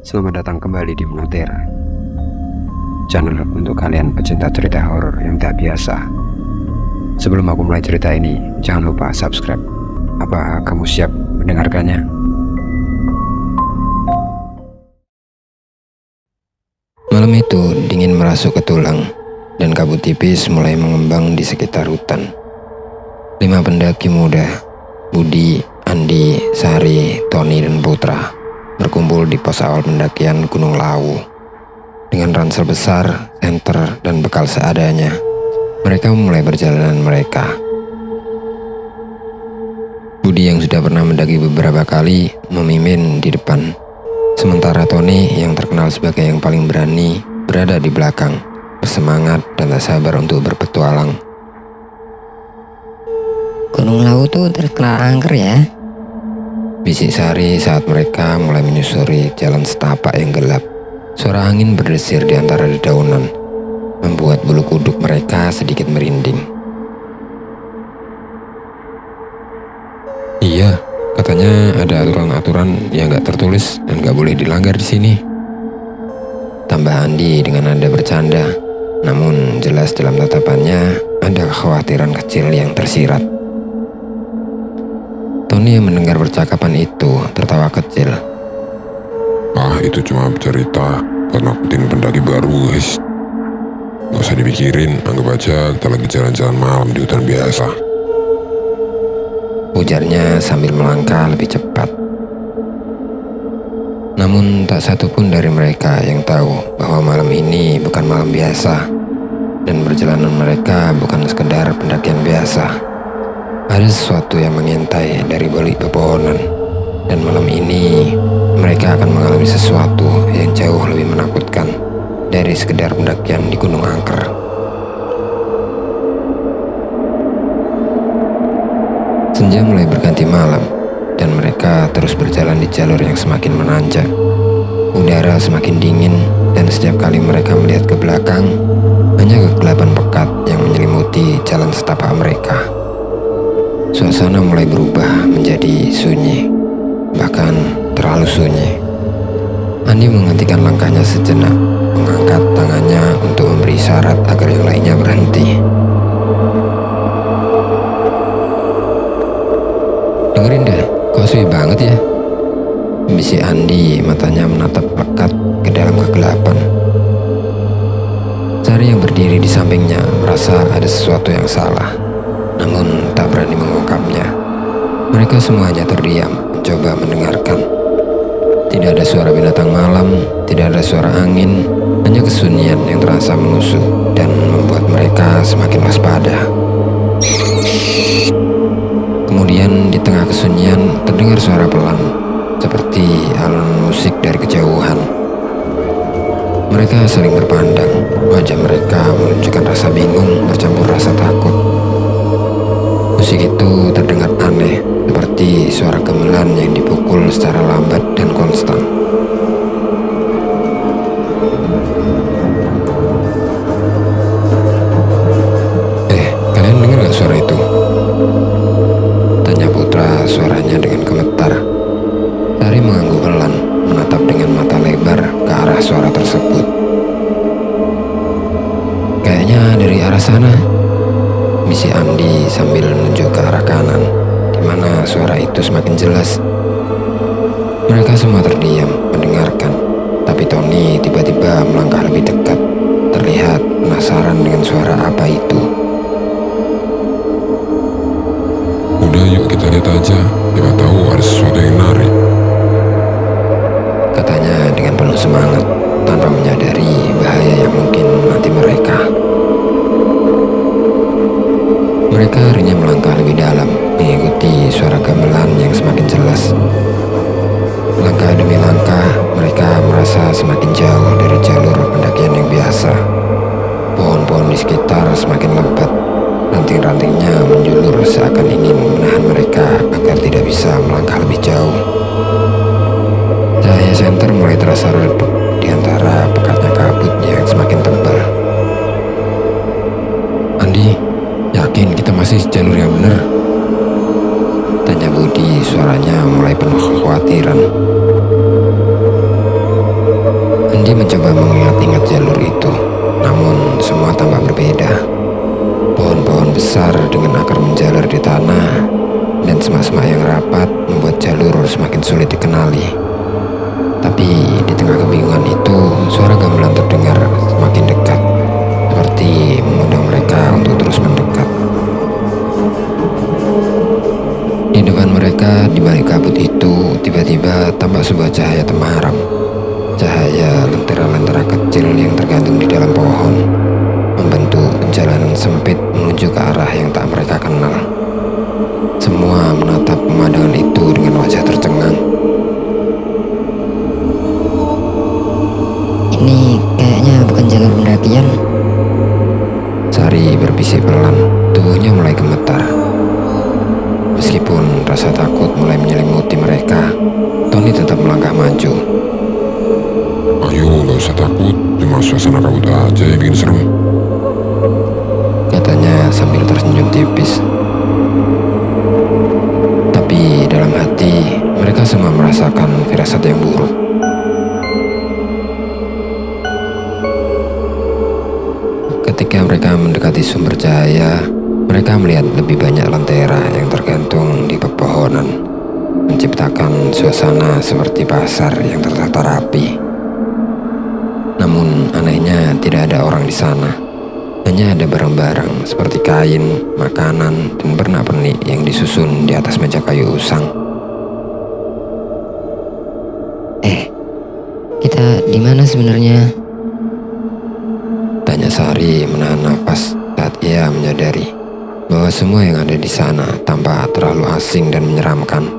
Selamat datang kembali di Monotera, channel untuk kalian pecinta cerita horor yang tak biasa. Sebelum aku mulai cerita ini, jangan lupa subscribe. Apa kamu siap mendengarkannya? Malam itu dingin merasuk ke tulang, dan kabut tipis mulai mengembang di sekitar hutan. 5 pendaki muda, Budi, Andi, Sari, Tony, dan Putra, berkumpul di pos awal pendakian Gunung Lawu. Dengan ransel besar, senter, dan bekal seadanya, mereka memulai perjalanan mereka. Budi yang sudah pernah mendaki beberapa kali memimpin di depan, sementara Tony yang terkenal sebagai yang paling berani berada di belakang, bersemangat dan tak sabar untuk berpetualang. Gunung Lawu tuh terkenal angker ya. Bisik Sari saat mereka mulai menyusuri jalan setapak yang gelap. Suara angin berdesir di antara dedaunan, membuat bulu kuduk mereka sedikit merinding. Iya, katanya ada aturan-aturan yang gak tertulis dan gak boleh dilanggar di sini. Tambah Andi dengan nada bercanda, namun jelas dalam tatapannya ada kekhawatiran kecil yang tersirat. Tony yang mendengar percakapan itu tertawa kecil. Itu cuma cerita buat nakutin pendaki baru, guys. Gak usah dipikirin, anggap aja kita lagi jalan-jalan malam di hutan biasa. Ujarnya sambil melangkah lebih cepat. Namun tak satu pun dari mereka yang tahu bahwa malam ini bukan malam biasa, dan perjalanan mereka bukan sekedar pendakian biasa. Ada sesuatu yang mengintai dari balik pepohonan, dan malam ini mereka akan mengalami sesuatu yang jauh lebih menakutkan dari sekedar pendakian di Gunung Angker. Senja mulai berganti malam, dan mereka terus berjalan di jalur yang semakin menanjak. Udara semakin dingin, dan setiap kali mereka melihat ke belakang, hanya kegelapan pekat yang menyelimuti jalan setapak mereka. Suasana mulai berubah menjadi sunyi, bahkan terlalu sunyi. Andi menghentikan langkahnya sejenak, mengangkat tangannya untuk memberi isyarat agar yang lainnya berhenti. Dengerin deh, kok sepi banget ya? Bisik Andi, matanya menatap pekat ke dalam kegelapan. Sari yang berdiri di sampingnya merasa ada sesuatu yang salah, namun tak berani mengungkapnya. Mereka semuanya terdiam, mencoba mendengarkan. Tidak ada suara binatang malam, tidak ada suara angin, hanya kesunyian yang terasa menusuk dan membuat mereka semakin waspada. Kemudian di tengah kesunyian terdengar suara pelan, seperti alunan musik dari kejauhan. Mereka saling berpandang, wajah mereka menunjukkan rasa bingung bercampur rasa takut. Musik itu terdengar aneh, seperti suara gamelan yang dipukul secara lambat dan konstan. Kalian dengar gak suara itu? Tanya Putra suaranya dengan gemetar. Sari mengangguk pelan, menatap dengan mata lebar ke arah suara tersebut. Kayaknya dari arah sana, bisik Andi sambil menunjuk ke arah kanan, di mana suara itu semakin jelas. Mereka semua terdiam mendengarkan, tapi Tony tiba-tiba melangkah lebih dekat, terlihat penasaran dengan suara apa itu. Udah yuk kita lihat aja, siapa tahu ada sesuatu yang menarik. Katanya dengan penuh semangat, tanpa menyadari bahaya yang mungkin menanti mereka. Mereka akhirnya melangkah lebih dalam, mengikuti suara gamelan yang semakin jelas. Langkah demi langkah, mereka merasa semakin jauh dari jalur pendakian yang biasa. Pohon-pohon di sekitar semakin lebat, ranting-rantingnya menjulur seakan ingin menahan mereka agar tidak bisa melangkah lebih jauh. Cahaya senter mulai terasa redup di antara pekatnya kabut yang semakin tebal. Andi, yakin kita masih jalur yang benar? Tanya Budi, suaranya mulai penuh kekhawatiran. mencoba mengingat-ingat jalur itu, namun semua tampak berbeda. Pohon-pohon besar dengan akar menjalar di tanah dan semak-semak yang rapat membuat jalur semakin sulit dikenali. Tapi di tengah kebingungan itu, suara gamelan terdengar semakin dekat, seperti mengundang mereka untuk terus mendekat. Di depan mereka, di balik kabut itu, tiba-tiba tampak sebuah cahaya temaram. Cahaya lentera-lentera kecil yang tergantung di dalam pohon, membentuk jalanan sempit menuju ke arah yang tak mereka kenal. Semua menatap pemandangan itu dengan wajah tercengang. Ini kayaknya bukan jalur pendakian. Sari berbisik pelan, tubuhnya mulai gemetar. Meskipun rasa takut mulai menyelimuti mereka, Tony tetap melangkah maju. Ayo, gak usah takut, cuma suasana kabut aja yang bikin serem. Katanya sambil tersenyum tipis. Tapi dalam hati, mereka semua merasakan firasat yang buruk. Ketika mereka mendekati sumber cahaya, mereka melihat lebih banyak lentera yang tergantung di pepohonan, menciptakan suasana seperti pasar yang tertata rapi. Namun anehnya tidak ada orang di sana. Hanya ada barang-barang seperti kain, makanan, dan pernak-pernik yang disusun di atas meja kayu usang. Kita di mana sebenarnya? Tanya Sari menahan nafas saat ia menyadari bahwa semua yang ada di sana tampak terlalu asing dan menyeramkan.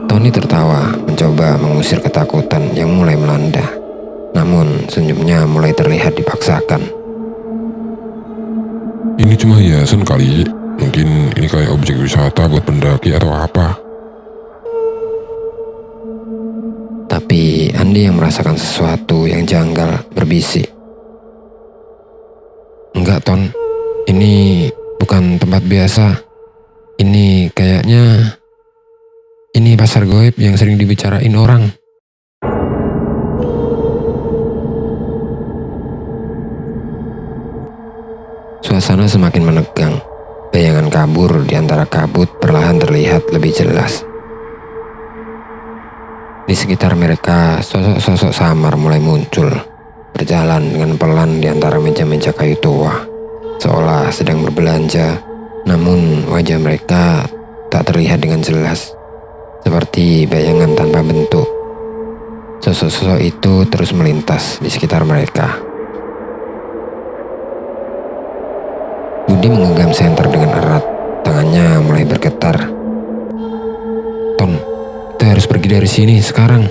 Tony tertawa mencoba mengusir ketakutan yang mulai melanda. Namun senyumnya mulai terlihat dipaksakan. Ini cuma hiasan kali, mungkin ini kayak objek wisata buat pendaki atau apa. Tapi Andi yang merasakan sesuatu yang janggal berbisik. Enggak, Ton. Ini bukan tempat biasa. Ini kayaknya... Ini pasar goib yang sering dibicarain orang. Suasana semakin menegang. Bayangan kabur di antara kabut perlahan terlihat lebih jelas. Di sekitar mereka, sosok-sosok samar mulai muncul, berjalan dengan pelan di antara meja-meja kayu tua, seolah sedang berbelanja. Namun wajah mereka tak terlihat dengan jelas, seperti bayangan tanpa bentuk. Sosok-sosok itu terus melintas di sekitar mereka. Budi menggenggam senter dengan erat, tangannya mulai bergetar. Ton, kita harus pergi dari sini sekarang.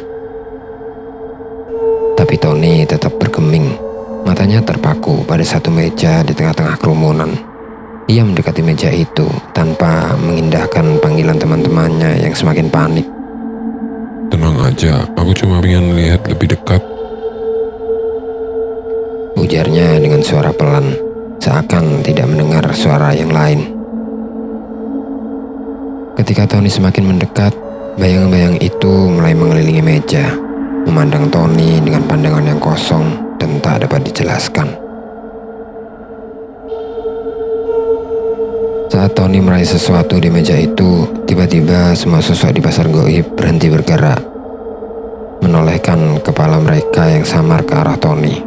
Tapi Tony tetap bergeming, matanya terpaku pada satu meja di tengah-tengah kerumunan. Ia mendekati meja itu tanpa mengindahkan panggilan teman-temannya yang semakin panik. Tenang aja, aku cuma pengen lihat lebih dekat. Ujarnya dengan suara pelan, seakan tidak mendengar suara yang lain. Ketika Tony semakin mendekat, bayang-bayang itu mulai mengelilingi meja, memandang Tony dengan pandangan yang kosong dan tak dapat dijelaskan. Saat Tony meraih sesuatu di meja itu, tiba-tiba semua sosok di pasar goib berhenti bergerak, menolehkan kepala mereka yang samar ke arah Tony.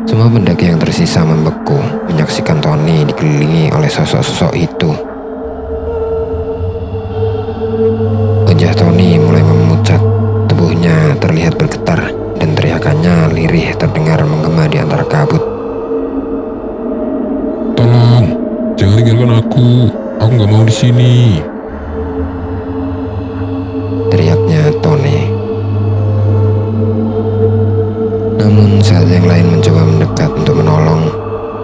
Semua pendaki yang tersisa membeku menyaksikan Tony dikelilingi oleh sosok-sosok itu. Wajah Tony mulai memucat, tubuhnya terlihat bergetar, dan teriakannya lirih terdengar menggema di antara kabut. Tolong, jangan tinggalkan aku nggak mau di sini. Teriaknya Tony. Namun saat yang lain mencoba mendekat untuk menolong,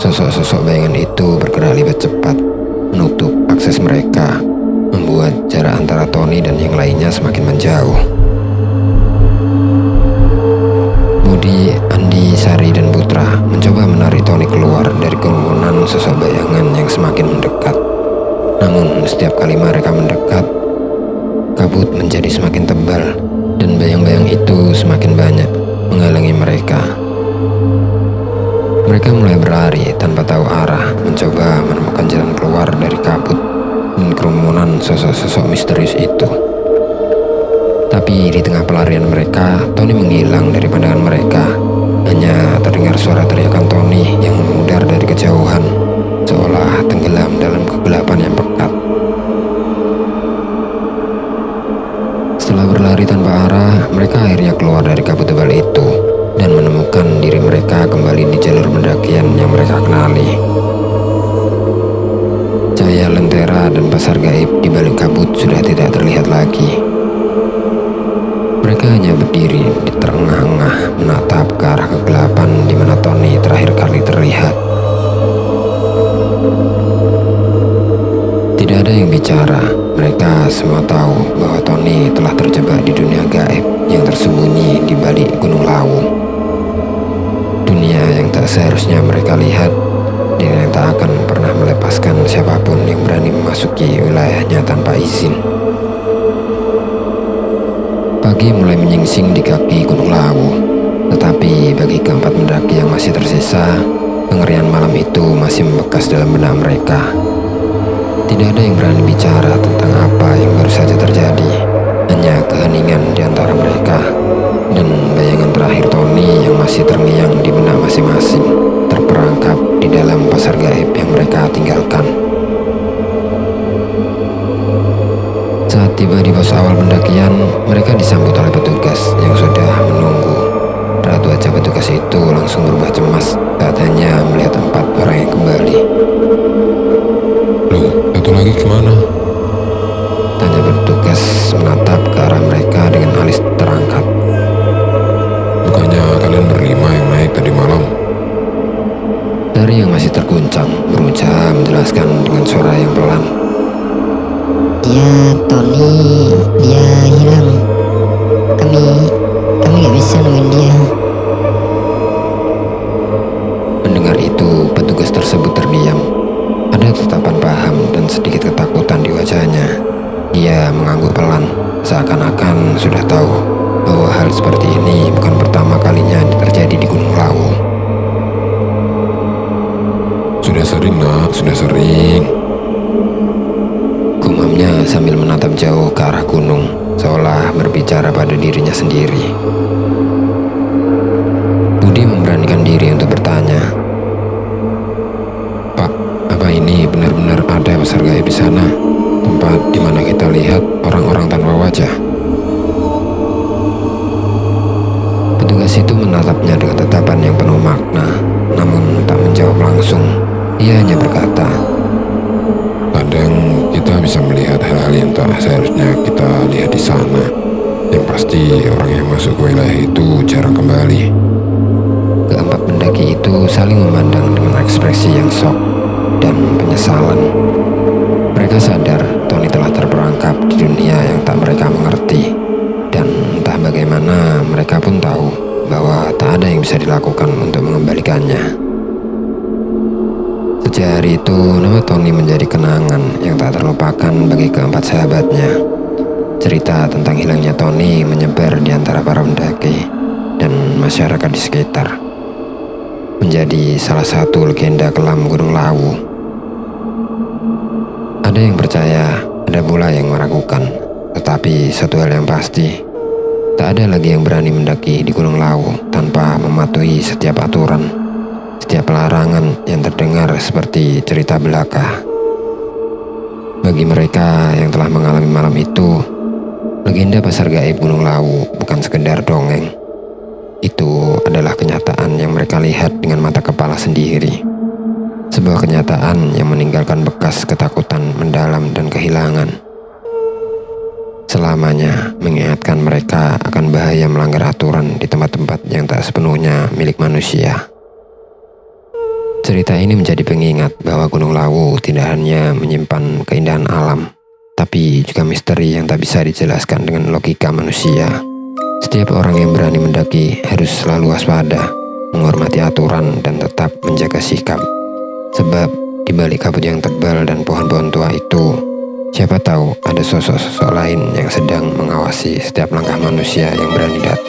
sosok-sosok bayangan itu bergerak lebih cepat, menutup akses mereka, membuat jarak antara Tony dan yang lainnya semakin menjauh. Budi, Andi, Sari, dan Putra mencoba menarik Tony keluar dari kerumunan sosok bayangan yang semakin mendekat. Namun setiap kali mereka mendekat, kabut menjadi semakin tebal dan bayang-bayang itu semakin banyak. menghalangi mereka. Mereka mulai berlari tanpa tahu arah, mencoba menemukan jalan keluar dari kabut dan kerumunan sosok-sosok misterius itu. Tapi di tengah pelarian mereka, Tony menghilang dari pandangan mereka. Hanya terdengar suara teriakan Tony yang memudar dari kejauhan, seolah tenggelam dalam kegelapan yang pekat. Setelah berlari tanpa arah, mereka akhirnya keluar dari kabut tebal itu dan menemukan diri mereka kembali di jalur pendakian yang mereka kenali. Cahaya lentera dan pasar gaib di balik kabut sudah tidak terlihat lagi. Mereka hanya berdiri di terengah-engah menatap ke arah kegelapan di mana Tony terakhir kali terlihat. Tidak ada yang bicara, mereka semua tahu bahwa Tony telah terjebak di dunia gaib yang tersembunyi di balik Gunung Lawu. Dunia yang tak seharusnya mereka lihat dan yang tak akan pernah melepaskan siapapun yang berani memasuki wilayahnya tanpa izin. Pagi mulai menyingsing di kaki Gunung Lawu, tetapi bagi keempat pendaki yang masih tersisa, kengerian malam itu masih membekas dalam benak mereka. Tidak ada yang berani bicara tentang apa yang baru saja terjadi, hanya keheningan di antara mereka, dan bayangan terakhir Tony yang masih terngiang di benak masing-masing, terperangkap di dalam pasar gaib yang mereka tinggalkan. Saat tiba di pos awal pendakian, mereka disambut oleh petugas yang sudah menunggu. Raut wajah petugas itu langsung berubah cemas saat hanya melihat 4 orang yang kembali. Loh, satu lagi kemana? Tanya petugas menatap ke arah mereka dengan alis terangkat. Bukannya kalian berlima yang naik tadi malam? Dari yang masih terguncang berusaha menjelaskan dengan suara yang pelan. Tony, dia hilang. Kami nggak bisa nemuin dia. Mendengar itu, petugas tersebut terdiam. Ada tatapan paham dan sedikit ketakutan di wajahnya. Dia mengangguk pelan, seakan-akan sudah tahu bahwa hal seperti ini bukan pertama kalinya terjadi di Gunung Lawu. Sudah sering nak, sudah sering. Gumamnya sambil menatap jauh ke arah gunung, seolah berbicara pada dirinya sendiri. Budi memberanikan diri untuk bertanya, "Pak, apa ini benar-benar ada pasar gaib di sana? Tempat di mana kita lihat orang-orang tanpa wajah?" Petugas itu menatapnya dengan tatapan yang penuh makna, namun tak menjawab langsung. Ia hanya berkata, Kadang kita bisa melihat hal-hal yang tak seharusnya kita lihat di sana. Yang pasti orang yang masuk ke wilayah itu jarang kembali. Keempat pendaki itu saling memandang dengan ekspresi yang shock dan penyesalan. Mereka sadar Tony telah terperangkap di dunia yang tak mereka mengerti, dan entah bagaimana mereka pun tahu bahwa tak ada yang bisa dilakukan untuk mengembalikannya. Sejak hari itu, nama Tony menjadi kenangan yang tak terlupakan bagi keempat sahabatnya. Cerita tentang hilangnya Tony menyebar di antara para pendaki dan masyarakat di sekitar, menjadi salah satu legenda kelam Gunung Lawu. Ada yang percaya, ada pula yang meragukan. Tetapi satu hal yang pasti, tak ada lagi yang berani mendaki di Gunung Lawu tanpa mematuhi setiap aturan, setiap larangan yang terdengar seperti cerita belaka. Bagi mereka yang telah mengalami malam itu, legenda pasar gaib Gunung Lawu bukan sekedar dongeng. Itu adalah kenyataan yang mereka lihat dengan mata kepala sendiri. Sebuah kenyataan yang meninggalkan bekas ketakutan mendalam dan kehilangan. Selamanya mengingatkan mereka akan bahaya melanggar aturan di tempat-tempat yang tak sepenuhnya milik manusia. Cerita ini menjadi pengingat bahwa Gunung Lawu tidak hanya menyimpan keindahan alam, tapi juga misteri yang tak bisa dijelaskan dengan logika manusia. Setiap orang yang berani mendaki harus selalu waspada, menghormati aturan dan tetap menjaga sikap. Sebab di balik kabut yang tebal dan pohon-pohon tua itu, siapa tahu ada sosok-sosok lain yang sedang mengawasi setiap langkah manusia yang berani datang.